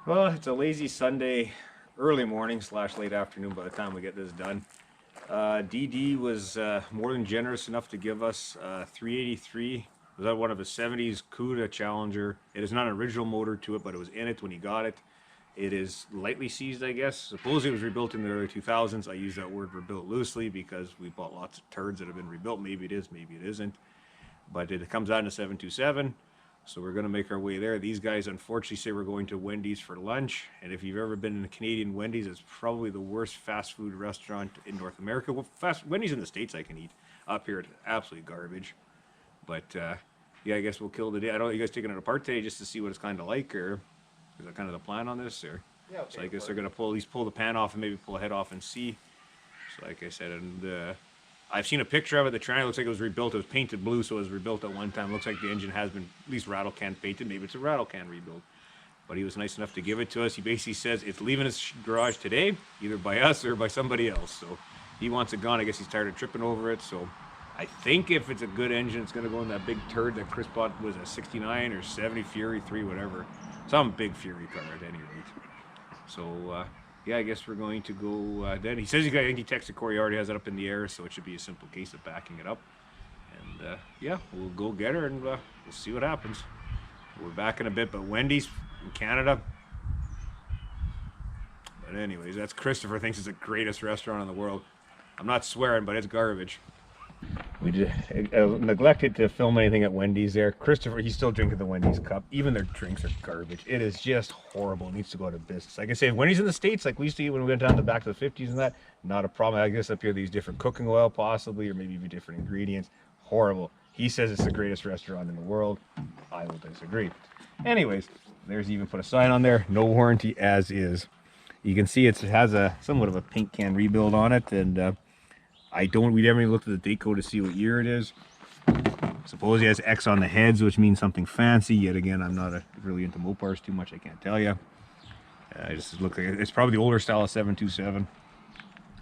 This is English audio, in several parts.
Well, it's a lazy Sunday, early morning slash late afternoon by the time we get this done. DD was more than generous enough to give us 383. Was that one of his 70s Cuda Challenger? It is not an original motor to it, but it was in it when he got it. It is lightly seized, I guess. Supposedly it was rebuilt in the early 2000s. I use that word rebuilt loosely because we bought lots of turds that have been rebuilt. Maybe it is, maybe it isn't. But it comes out in a 727. So we're going to make our way there. These guys unfortunately say we're going to Wendy's for lunch. And if you've ever been in a Canadian Wendy's, it's probably the worst fast food restaurant in North America. Well, Wendy's in the States I can eat. Up here, it's absolutely garbage. But yeah, I guess we'll kill the day. I don't know, you guys taking it apart today just to see what it's kind of like, or is that kind of the plan on this? Or Yeah, so I guess they're going to at least pull the pan off and maybe pull a head off and see. So like I said, and I've seen a picture of it. The triangle looks like it was rebuilt. It was painted blue, so it was rebuilt at one time. Looks like the engine has been at least rattle can painted. Maybe it's a rattle can rebuild. But he was nice enough to give it to us. He basically says it's leaving his garage today, either by us or by somebody else. So he wants it gone. I guess he's tired of tripping over it. So I think if it's a good engine, it's going to go in that big turd that Chris bought. Was a 69 or 70 Fury 3, whatever. Some big Fury car at any rate. So yeah, I guess we're going to go then. He says he texted Corey, already has it up in the air, so it should be a simple case of backing it up. And yeah, we'll go get her and we'll see what happens. We're back in a bit, but Wendy's in Canada. But anyways, that's Christopher thinks it's the greatest restaurant in the world. I'm not swearing, but it's garbage. We just neglected to film anything at Wendy's there. Christopher, he's still drinking the Wendy's cup. Even their drinks are garbage. It is just horrible. It needs to go out of business. Like I say, Wendy's in the States, like we used to eat when we went down to back to the 50s and that, not a problem. I guess up here, these different cooking oil possibly, or maybe even different ingredients. Horrible. He says it's the greatest restaurant in the world. I will disagree. Anyways, there's even put a sign on there, no warranty as is. You can see it has a somewhat of a paint can rebuild on it, and we never even looked at the date code to see what year it is. Suppose he has X on the heads, which means something fancy. Yet again, I'm not really into Mopars too much, I can't tell you. I just look like it's probably the older style of 727.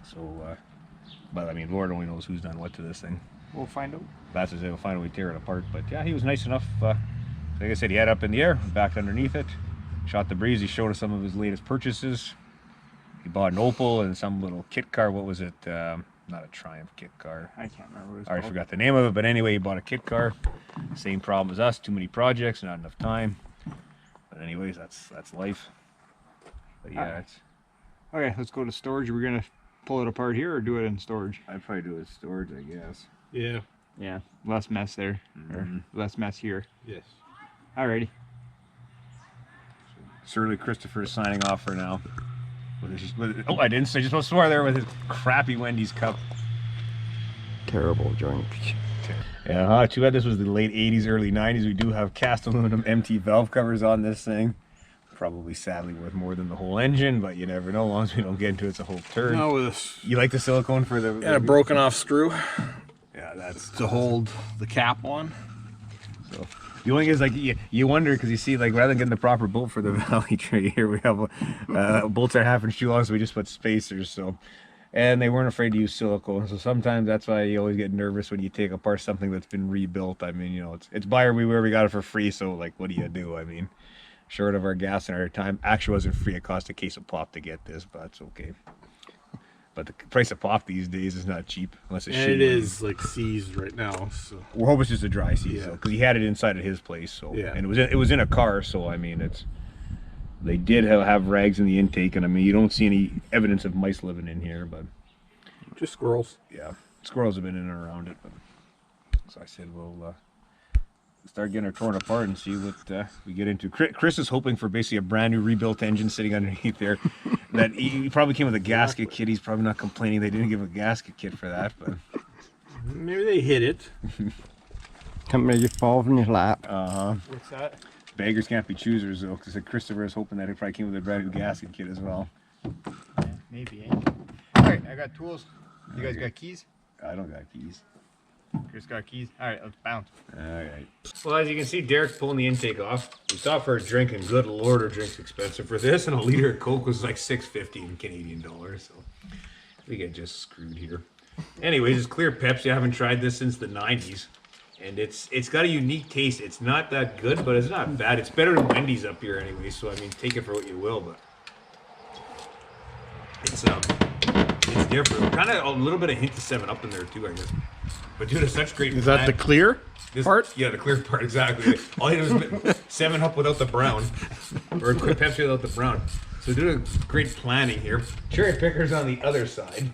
So, but I mean, Lord only knows who's done what to this thing. We'll find out. That's as they'll finally tear it apart. But yeah, he was nice enough. Like I said, he had it up in the air, backed underneath it, shot the breeze. He showed us some of his latest purchases. He bought an Opel and some little kit car. What was it? Not a Triumph kit car. I can't remember what it's I already called. forgot the name of it, but anyway, he bought a kit car. Same problem as us, too many projects, not enough time. But anyways, that's life. But yeah, it's Okay, let's go to storage. We're gonna pull it apart here or do it in storage? I'd probably do it in storage, I guess. Yeah. Yeah, less mess there, or less mess here. Yes. Alrighty. Surly Christopher is signing off for now. Oh, I didn't say, just swore there with his crappy Wendy's cup. Terrible joint. Yeah, too bad this was the late 80s, early 90s. We do have cast aluminum MT valve covers on this thing. Probably sadly worth more than the whole engine, but you never know. As long as we don't get into it, it's a whole turd. No, with this. You like the silicone for the... And a broken off screw Yeah, that's... to hold the cap on. So, the only thing is, like, you wonder, because you see, like, rather than getting the proper bolt for the valley tray here, we have bolts are 1/2 inch too long, so we just put spacers, so... And they weren't afraid to use silicone, so sometimes that's why you always get nervous when you take apart something that's been rebuilt. I mean, you know, it's buyer beware, we got it for free, so, like, what do? I mean, short of our gas and our time, actually wasn't free. It cost a case of pop to get this, but it's okay. But the price of pop these days is not cheap, unless it's And shitty. it is like seized right now, so. We're hoping it's just a dry season, Yeah. because he had it inside of his place, so Yeah. and it was in a car, so I mean they did have rags in the intake, and I mean you don't see any evidence of mice living in here, but Just squirrels. yeah, squirrels have been in and around it. But so I said we'll start getting her torn apart and see what we get into. Chris is hoping for basically a brand new rebuilt engine sitting underneath there. That he probably came with a gasket kit. He's probably not complaining they didn't give a gasket kit for that, but Maybe they hit it. Can't make it fall from your lap. What's that? beggars can't be choosers though, because Christopher is hoping that it probably came with a brand new gasket kit as well. Yeah, maybe, eh? Alright, I got tools. You guys got keys? I don't got keys. Chris got keys? Alright, let's bounce. Alright. Well, as you can see, Derek's pulling the intake off. We stopped for a drink, and good lord, our drink's expensive. For this, and a liter of Coke was like $6.50 in Canadian dollars, so we get just screwed here. Anyways, it's clear Pepsi. I haven't tried this since the 90s. And it's got a unique taste. It's not that good, but it's not bad. It's better than Wendy's up here anyway, so I mean, take it for what you will, but it's different. Kind of a little bit of hint of 7-Up in there too, I guess. But dude, it's such great. Is that the clear part? Yeah, the clear part, exactly. All you do is 7-Up without the brown, or Pepsi without the brown. So doing great planning here. Cherry pickers on the other side.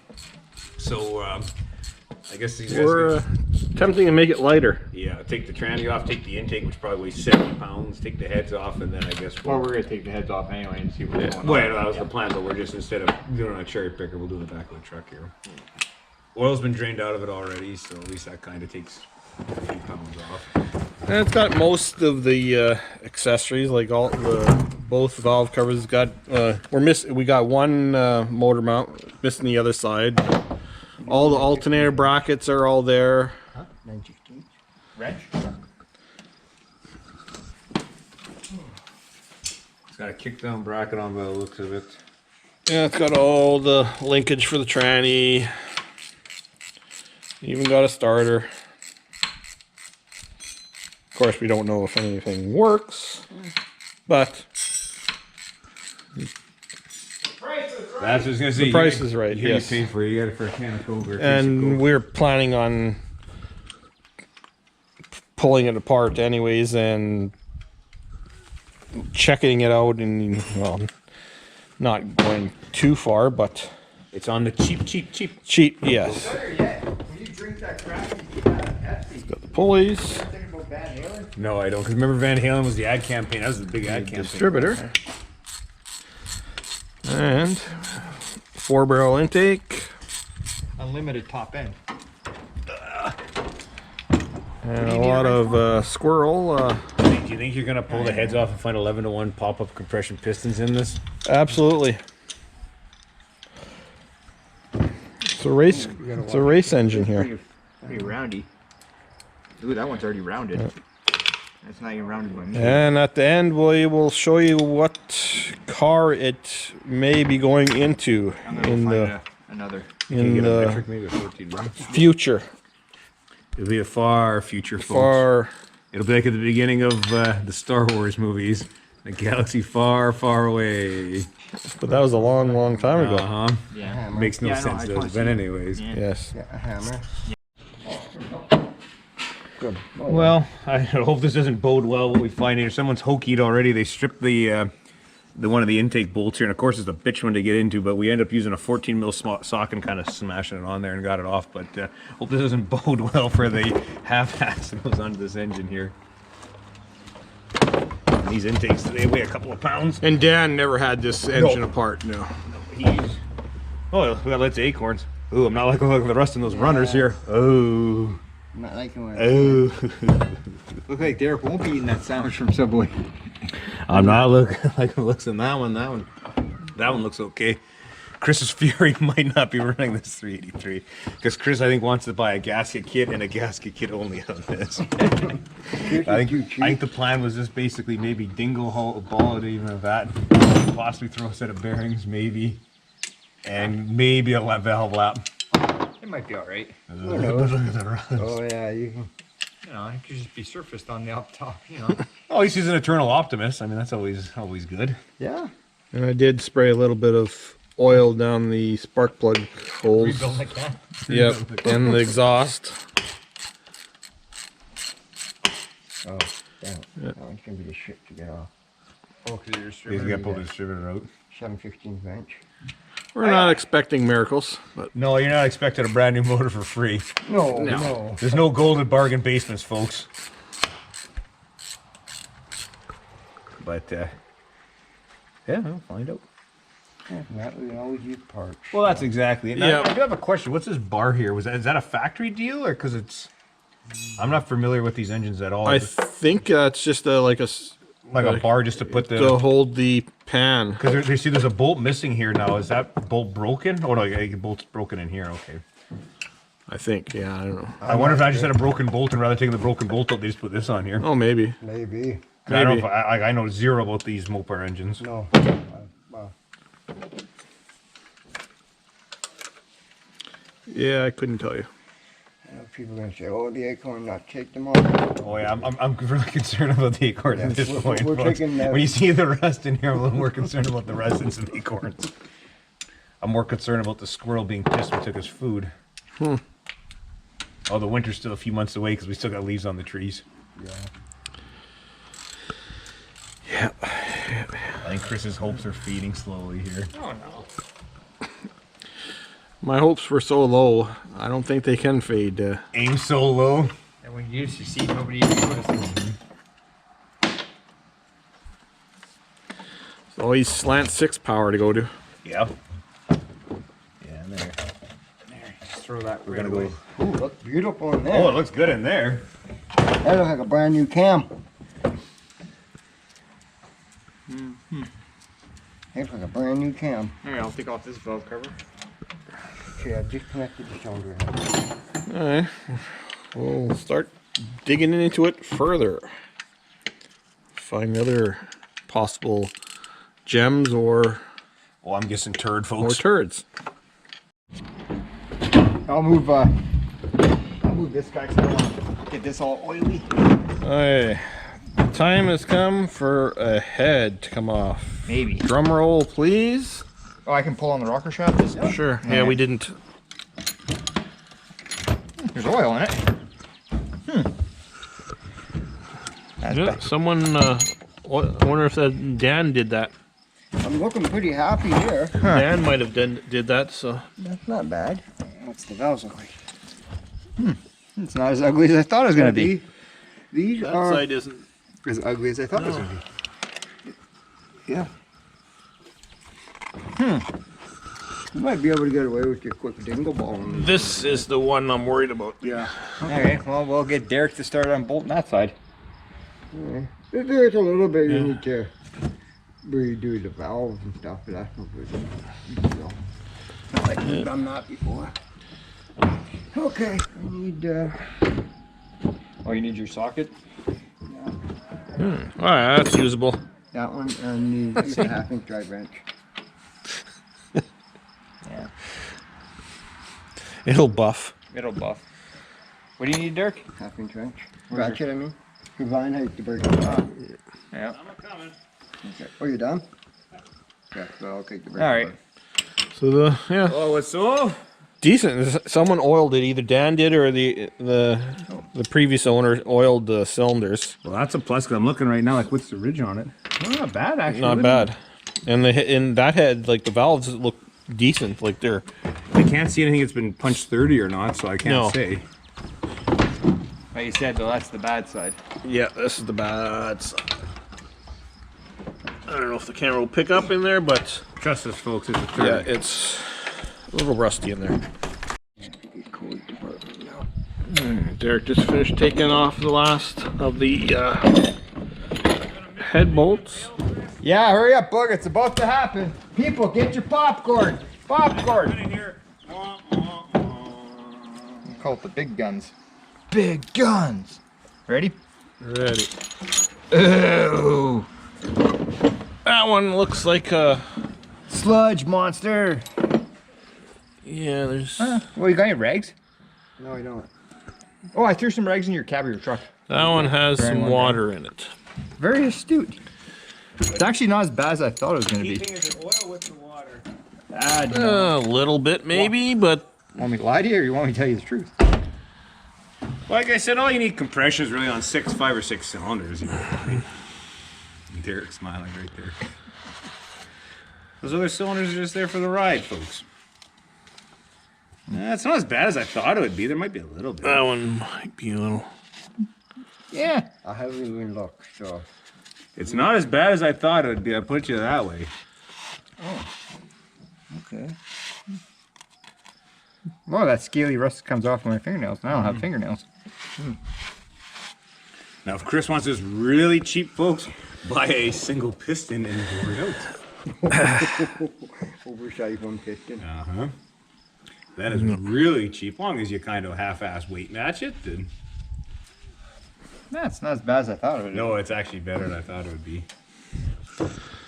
So I guess these guys We're attempting to make it lighter. yeah, take the tranny off, take the intake, which probably weighs 70 pounds, take the heads off, and then I guess Well, we're gonna take the heads off anyway and see what's going on. well, that was the plan, but we're just, instead of doing it on a cherry picker, we'll do the back of the truck here. Oil's been drained out of it already, so at least that kind of takes a few pounds off. And it's got most of the accessories, like both valve covers. Got we got one motor mount missing the other side. All the alternator brackets are all there. Huh? 9/16. Wrench? It's got a kickdown bracket on by the looks of it. Yeah, it's got all the linkage for the tranny. Even got a starter. Of course, we don't know if anything works, but That's what I was gonna say. the price is right. You Yes, paid for it. You got it for a can of Coke or a case of and Coke. we're planning on pulling it apart anyways and checking it out, and well, not going too far, but It's on the cheap. cheap. Yes, Better yet, when you drink that crap, you get out of Pepsi. got the pulleys, Think about Van Halen? No, I don't. Because remember Van Halen was the ad campaign. That was the big ad campaign. distributor, and 4-barrel intake, Unlimited top end. and a lot of squirrel. Do you think you're gonna pull the heads off and find 11-to-1 pop-up compression pistons in this? Absolutely. It's a race. It's a race engine here. Pretty roundy. Ooh, that one's already rounded. That's not even rounded by me. And at the end, we will show you what car it may be going into I'm gonna in find the another. Can you in get a the metric, maybe a 14 run? future. It'll be a far future, folks. Far. It'll be like at the beginning of the Star Wars movies. A galaxy far, far away. But that was a long, long time ago. Uh-huh. Yeah. Makes no Yeah, I know, sense, I does wanna it? see But it. anyways. Yeah. Yes. A hammer. Good. Well, I hope this doesn't bode well what we find here. Someone's hokeyed already. They stripped the one of the intake bolts here, and of course it's a bitch one to get into, but we end up using a 14 mil sock and kind of smashing it on there and got it off. But hope this doesn't bode well for the half-ass that goes onto this engine here. And these intakes, they weigh a couple of pounds. And Dan never had this engine apart. No. Oh, we got lots of acorns. Ooh, I'm not like the rust in those runners here. Oh. Not liking what Oh. Look like Derek won't be eating that sandwich from Subway. I'm not looking like it looks in that one. That one looks okay. Chris's Fury might not be running this 383 because Chris, I think, wants to buy a gasket kit and a gasket kit only on this. I think the plan was just basically maybe dingle ball it even of that, possibly throw a set of bearings, maybe, and maybe a valve lap. It might be all right. Look at the rust. Oh yeah, you can. You know, it could just be surfaced on the up top. You know. Oh, he's an eternal optimist. I mean, that's always good. Yeah. And I did spray a little bit of oil down the spark plug holes. Rebuild like that. Yep, and the exhaust. Oh, damn. That one's gonna be a shit to get off. Oh, because you're He's stripping. got to pull the distributor out. 7/16 inch. We're not expecting miracles, but No, you're not expecting a brand new motor for free. No, no. There's no golden bargain basements, folks. But, yeah, we'll find out. That we always use parts. Well, that's exactly it. Now, Yeah. I do have a question. What's this bar here? Is that a factory deal, or because it's? I'm not familiar with these engines at all. I Is it think it's just like a bar just to put to the. hold the pan. Because you see, there's a bolt missing here now. Is that bolt broken? Oh no, the bolt's broken in here. Okay. I think, yeah, I don't know. I wonder if I just had a broken bolt, and rather than taking the broken bolt out, they just put this on here. Oh, maybe. Maybe. 'Cause I don't know maybe. if I know zero about these Mopar engines. No. Well, Yeah, I couldn't tell you. People are gonna say, "Oh, the acorn nut, take them off." Oh yeah, I'm really concerned about the acorns Yeah, at this point. we're folks. taking When you see the rust in here, I'm a little more concerned about the residents of acorns. I'm more concerned about the squirrel being pissed we took his food. Oh, the winter's still a few months away because we still got leaves on the trees. Yeah. I think Chris's hopes are fading slowly here. Oh no. My hopes were so low. I don't think they can fade. Aim so low. And when you succeed, nobody even notices. It's always slant 6 power to go to. Yep. Yeah, and there. Just throw that. We're gonna go. Ooh, looks beautiful in there. Oh, it looks good in there. That looks like a brand new cam. Looks like a brand new cam. Alright, I'll take off this valve cover. Okay, I've disconnected the cylinder. Alright. We'll start digging into it further. Find other possible gems or Oh, I'm guessing turd, folks. turds. I'll move this guy because I want to get this all oily. Alright. The time has come for a head to come off. Maybe. Drum roll, please. Oh, I can pull on the rocker shaft this time? Sure. Yeah, we didn't. There's oil in it. That's Yeah, bad. someone, I wonder if that Dan did that. I'm looking pretty happy here. Dan might have did that, so. That's not bad. What's the valves look like? It's not as ugly as I thought it was going to be. These That are side isn't. As ugly as I thought it was going to be. yeah. You might be able to get away with your quick dingle ball on this. This is the one I'm worried about. Yeah. Okay, well, we'll get Derek to start unbolting that side. There's a little bit you need to redo the valves and stuff, but that's no big deal. Not like we've done that before. Okay, I need Oh, you need your socket? Alright, that's usable. that one and the 1/2" drive wrench. Yeah. It'll buff. It'll buff. What do you need, Derek? 1/2" wrench. Where's Ratchet, I mean. Your vine height to break it off. Yeah. Okay. Oh, you're done? Yeah, so I'll take the break. All right. So yeah, Oh, what's so? decent. Someone oiled it. Either Dan did or the previous owner oiled the cylinders. Well, that's a plus because I'm looking right now. Like, what's the ridge on it? Oh, not bad actually. Not bad. And in that head, like the valves look decent. Like they're. I can't see anything that's been punched 30 or not, so I can't No. say. Like you said, though, that's the bad side. Yeah, this is the bad side. I don't know if the camera will pick up in there, but Trust us, folks. It's a yeah, third. it's a little rusty in there. Derek just finished taking off the last of the head bolts. Yeah, hurry up, Bug. It's about to happen. People, get your popcorn. Popcorn. Call it the big guns. Big guns. Ready? Ready. Ooh. That one looks like a. Sludge monster. Yeah, there's. Well, you got any rags? No, I don't. Oh, I threw some rags in your cab of your truck. That one has Very some well water in it. Very astute. It's actually not as bad as I thought it was going to be. Is it oil with the water? A little bit maybe, but Want me to lie to you, or you want me to tell you the truth? Like I said, all you need compression is really on 5 or 6 cylinders. You know? I mean, Derek's smiling right there. Those other cylinders are just there for the ride, folks. It's not as bad as I thought it would be. There might be a little bit. that one might be a little. Yeah. I haven't even looked, so. It's not as bad as I thought it would be. I put you that way. Okay. Well, that scaly rust comes off my fingernails. And I don't have fingernails. Now, if Chris wants this really cheap, folks, buy a single piston and bore it out. Oversized one piston. Uh-huh. That is really cheap. As long as you kind of half-ass weight match it, then... Nah, it's not as bad as I thought it would be. No, it's actually better than I thought it would be.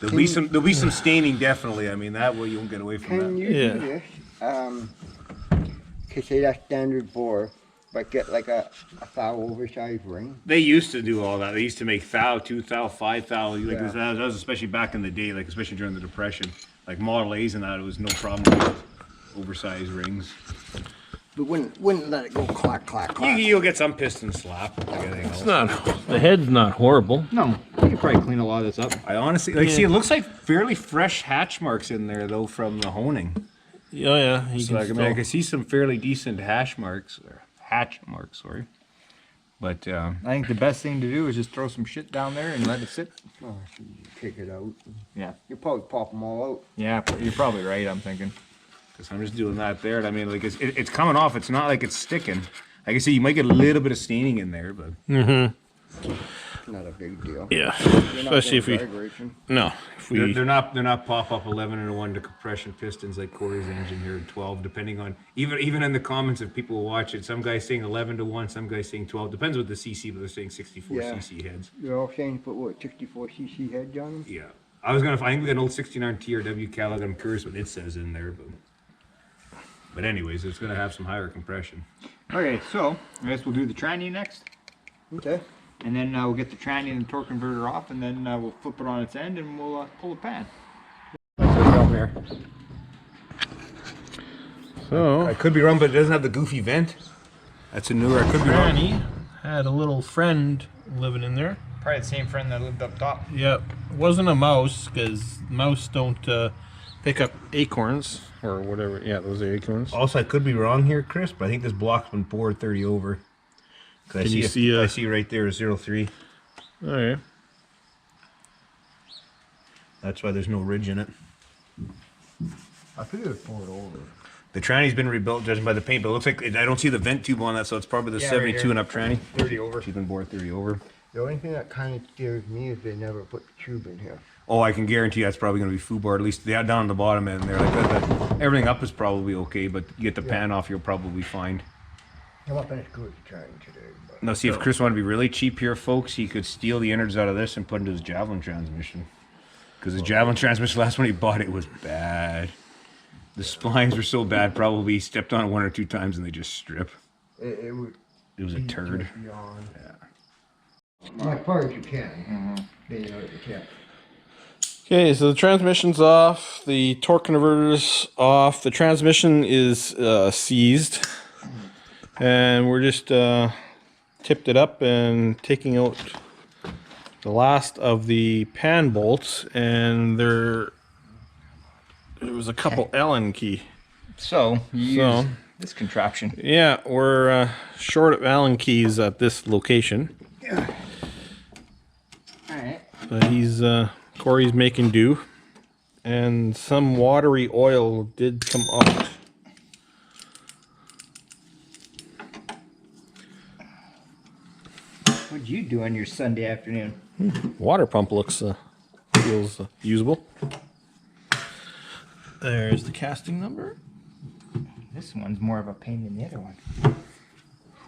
There'll be some staining, definitely. I mean, that way you won't get away from Can that. you Yeah. do this? Okay, say that's standard bore. but get like a thou oversized ring. They used to do all that. They used to make thou, 2 thou, 5 thou. Like Yeah. that was especially back in the day, like especially during the Depression. Like Model A's and that, it was no problem with oversized rings. But wouldn't let it go clack, clack, clack. You'll get some piston slap. Like anything else. It's not. The head's not horrible. No, you could probably clean a lot of this up. I honestly see. It looks like fairly fresh hatch marks in there though from the honing. Oh yeah. You So can I mean, I can see some fairly decent hatch marks. Sorry. But I think the best thing to do is just throw some shit down there and let it sit. Oh, take it out. Yeah. You probably pop them all out. Yeah, you're probably right, I'm thinking. because I'm just doing that there. And I mean, like it's coming off. It's not like it's sticking. Like I say, you might get a little bit of staining in there, but Not a big deal. Yeah, You're not especially if gonna we drag racing. if we they're not pop up 11-1 to compression pistons like Corey's engine here, 12, depending on even in the comments if people watch it. Some guys saying 11-1, some guys saying 12. Depends what the CC, but they're saying 64 Yeah. CC heads. You're all saying put what 64 cc heads on them? Yeah, I think we got an old 69 TRW catalog. I'm curious what it says in there, but anyways, it's gonna have some higher compression. Okay, so I guess we'll do the tranny next. Okay. And then we'll get the tranny and the torque converter off, and then we'll flip it on its end and we'll pull the pan. so I could be wrong, but it doesn't have the goofy vent. That's a newer. I could be wrong. Granny had a little friend living in there. Probably the same friend that lived up top. Yep, wasn't a mouse because mouse don't pick up acorns or whatever. Yeah, those are acorns. Also, I could be wrong here, Chris, but I think this block's been bored 30 over. Can you see? I see right there 03. Okay. That's why there's no ridge in it. I figured it poured over. The tranny's been rebuilt, judging by the paint, but it looks like I don't see the vent tube on that, so it's probably the Yeah, 72 right here. and up tranny. 30 over. She's been bored 30 over. The only thing that kind of scares me is they never put the tube in here. Oh, I can guarantee that's probably going to be FUBAR, at least down on the bottom end there. Like that, everything up is probably okay, but you get the pan off, you'll probably find. I'm not gonna screw with the trying today, but Now, see, if Chris wanted to be really cheap here, folks, he could steal the innards out of this and put into his Javelin transmission. Because the Javelin transmission, last one he bought, it was bad. The splines were so bad, probably he stepped on it 1 or 2 times and they just strip. it would. It was a turd. Beyond. Yeah. As far as you can. Then you know that you can't. Okay, so the transmission's off, the torque converter's off, the transmission is seized, and we're just tipped it up and taking out the last of the pan bolts, and there was a couple Allen key. So, you So- use this contraption. Yeah, we're short of Allen keys at this location, Alright. but Corey's making do, and some watery oil did come out. What'd you do on your Sunday afternoon? Water pump looks feels usable. There's the casting number. This one's more of a pain than the other one.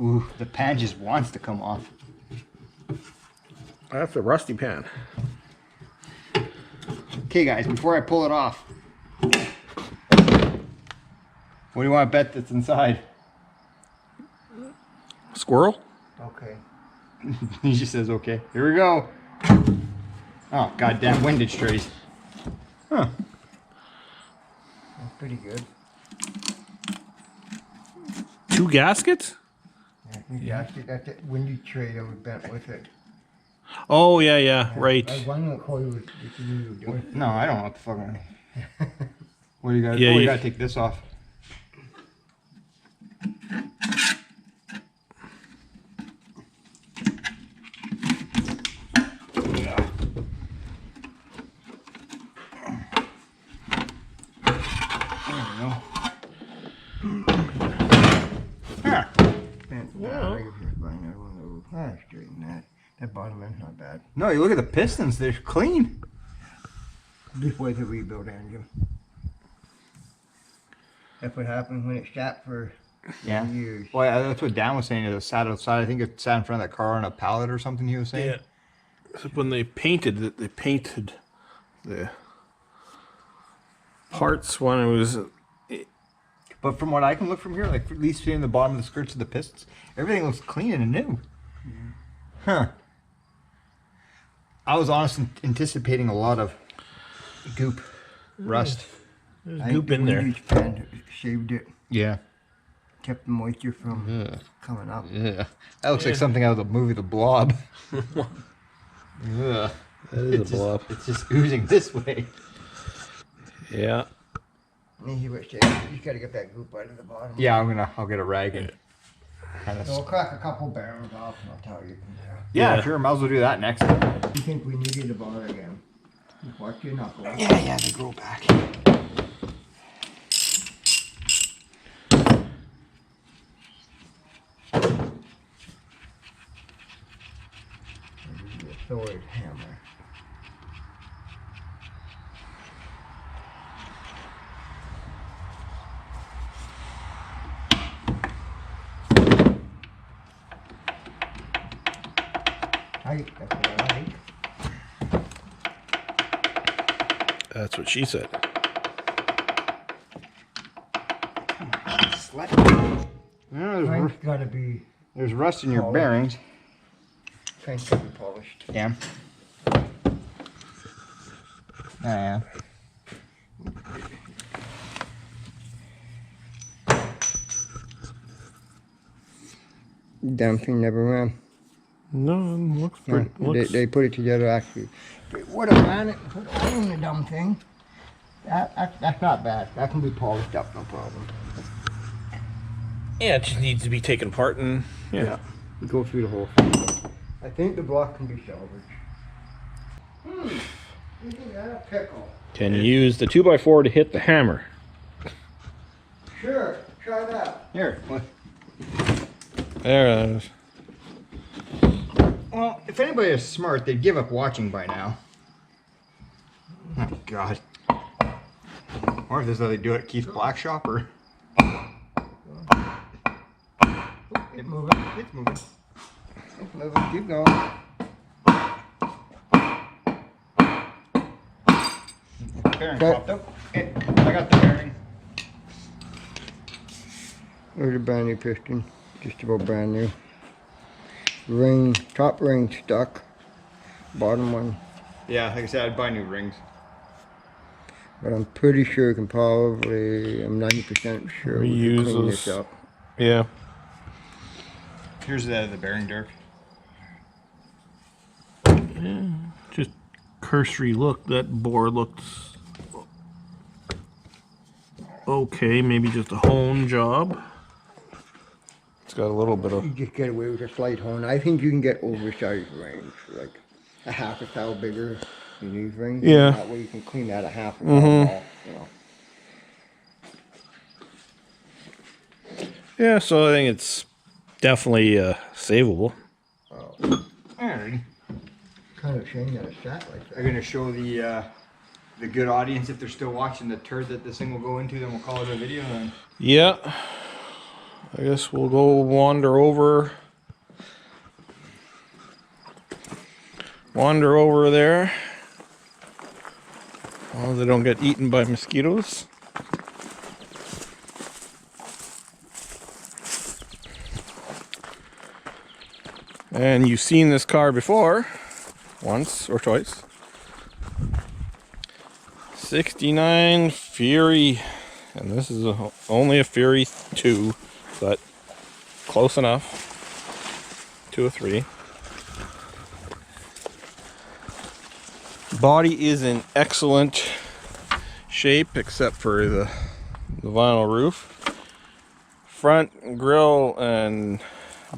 Ooh, the pan just wants to come off. That's a rusty pan. Okay, guys, before I pull it off, what do you want to bet that's inside? Squirrel? Okay. He just says, okay. Here we go. Oh, goddamn windage trays. Huh. That's pretty good. 2 gaskets? Yeah. That's it. Windy tray that was bent with it. Oh yeah, right. I wonder what Corey was what you were doing. No, I don't know what the fuck I'm What do you got? Yeah, oh, you you- gotta take this off. Straighten that. That bottom end's not bad. No, you look at the pistons, they're clean. This was a rebuild engine. That's what happened when it sat for Yeah. years. Well, yeah, that's what Dan was saying. It sat outside. I think it sat in front of that car on a pallet or something. He was saying. Yeah. So when they painted it, they painted the parts when it was But from what I can look from here, like at least seeing the bottom of the skirts of the pistons, everything looks clean and new. Huh. I was honestly anticipating a lot of goop, rust. There's goop in there. Each pan shaved it, Yeah. kept the moisture from coming up. Yeah. That looks like something out of the movie The Blob. Ugh. That is a blob. It's just oozing this way. Yeah. You gotta get that goop out of the bottom. Yeah, I'll get a rag and kind of. So we'll crack a couple barrels off and I'll tell you from there. Yeah, sure. Might as well do that next. You think we needed a bar again? Watch your knuckles. Yeah, they grow back. Sword hammer. That's what I like. That's what she said. Crank's gotta be, There's rust in your bearings. crank's gotta be polished. Yeah. Yeah. Damn thing never ran. No, it looks pretty. They put it together actually. They would have ran it and put oil in the dumb thing. That's not bad. That can be polished up, no problem. Yeah, it just needs to be taken apart and We go through the whole thing. I think the block can be salvaged. Isn't that a pickle? Can you use the 2x4 to hit the hammer? Sure, try that. Here. What? There it is. Well, if anybody is smart, they'd give up watching by now. Oh, God. Or if this is how they do it at Keith's Black Shop, or... It's moving. It's moving. It's moving. Keep going. Bearing Okay. popped up. I got the bearing. There's a brand new piston. Just about brand new. Ring, top ring stuck. Bottom one. Yeah, like I said, I'd buy new rings. But I'm pretty sure you can probably, I'm 90% sure we can clean this Reuses. up. Yeah. Here's the bearing, Dirk. Just cursory look. That bore looks okay. Maybe just a hone job. It's got a little bit of. You just get away with a slight hone. I think you can get oversized rings, like a half a thou bigger than these rings. Yeah. That way you can clean that a half a thou off, you know. Yeah, so I think it's definitely savable. Alrighty. Kind of shame that it's sat like I'm that. gonna show the good audience, if they're still watching, the turd that this thing will go into, then we'll call it a video then. Yeah. I guess we'll go wander over there. As long as they don't get eaten by mosquitoes. And you've seen this car before, once or twice. 69 Fury, and this is only a Fury 2, but close enough. 2 or 3. Body is in excellent shape except for the vinyl roof. Front grille and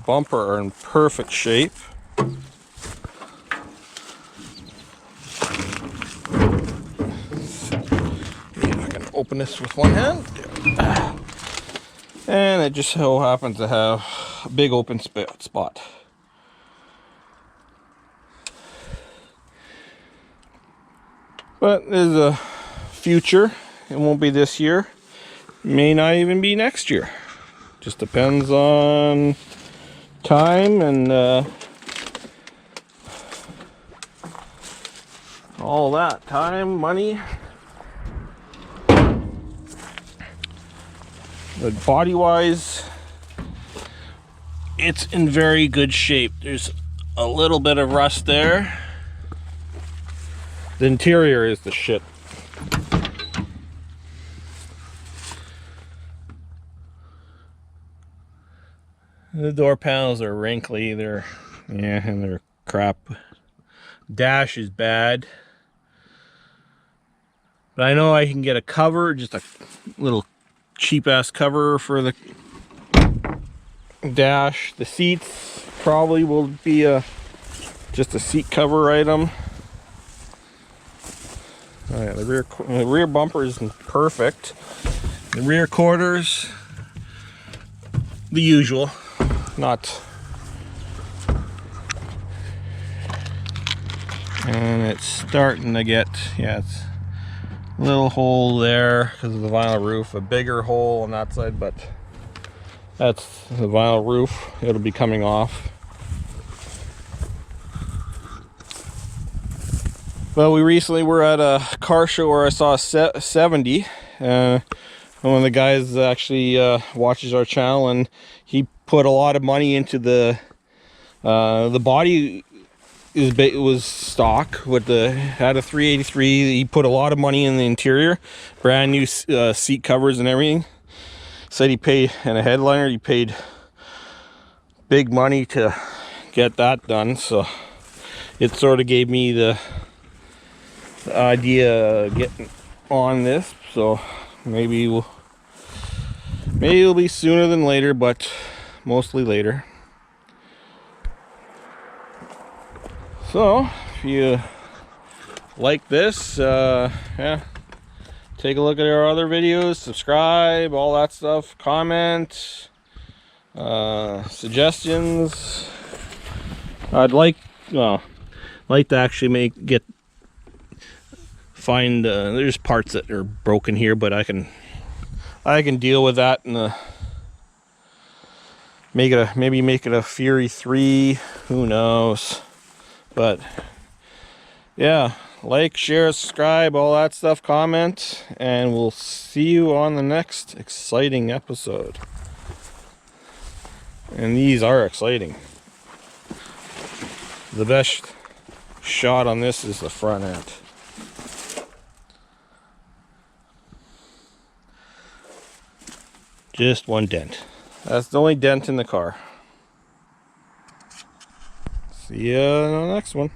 bumper are in perfect shape. I can open this with one hand. And it just so happens to have a big open spot. But there's a future. It won't be this year. May not even be next year. Just depends on time and all that. Time, money. But body-wise, it's in very good shape. There's a little bit of rust there. The interior is the shit. The door panels are wrinkly, and they're crap. Dash is bad. But I know I can get a cover, just a little cheap ass cover for the dash. The seats probably will be just a seat cover item. Oh yeah, the rear bumper is perfect. The rear quarters, the usual, not. And it's starting to get, yeah, it's a little hole there because of the vinyl roof, a bigger hole on that side, but that's the vinyl roof. It'll be coming off. Well, we recently were at a car show where I saw a 70. One of the guys actually watches our channel, and he put a lot of money into the body. It was stock with had a 383. He put a lot of money in the interior, brand new seat covers and everything. Said he paid, and a headliner, he paid big money to get that done. So it sort of gave me the idea of getting on this. So maybe it'll be sooner than later, but mostly later. So if you like this, yeah, take a look at our other videos, subscribe, all that stuff, comment, suggestions. I'd like to actually find there's parts that are broken here, but I can deal with that and maybe make it a Fury 3, who knows. But yeah, like, share, subscribe, all that stuff, comment, and we'll see you on the next exciting episode. And these are exciting. The best shot on this is the front end. Just one dent. That's the only dent in the car. See ya in the next one.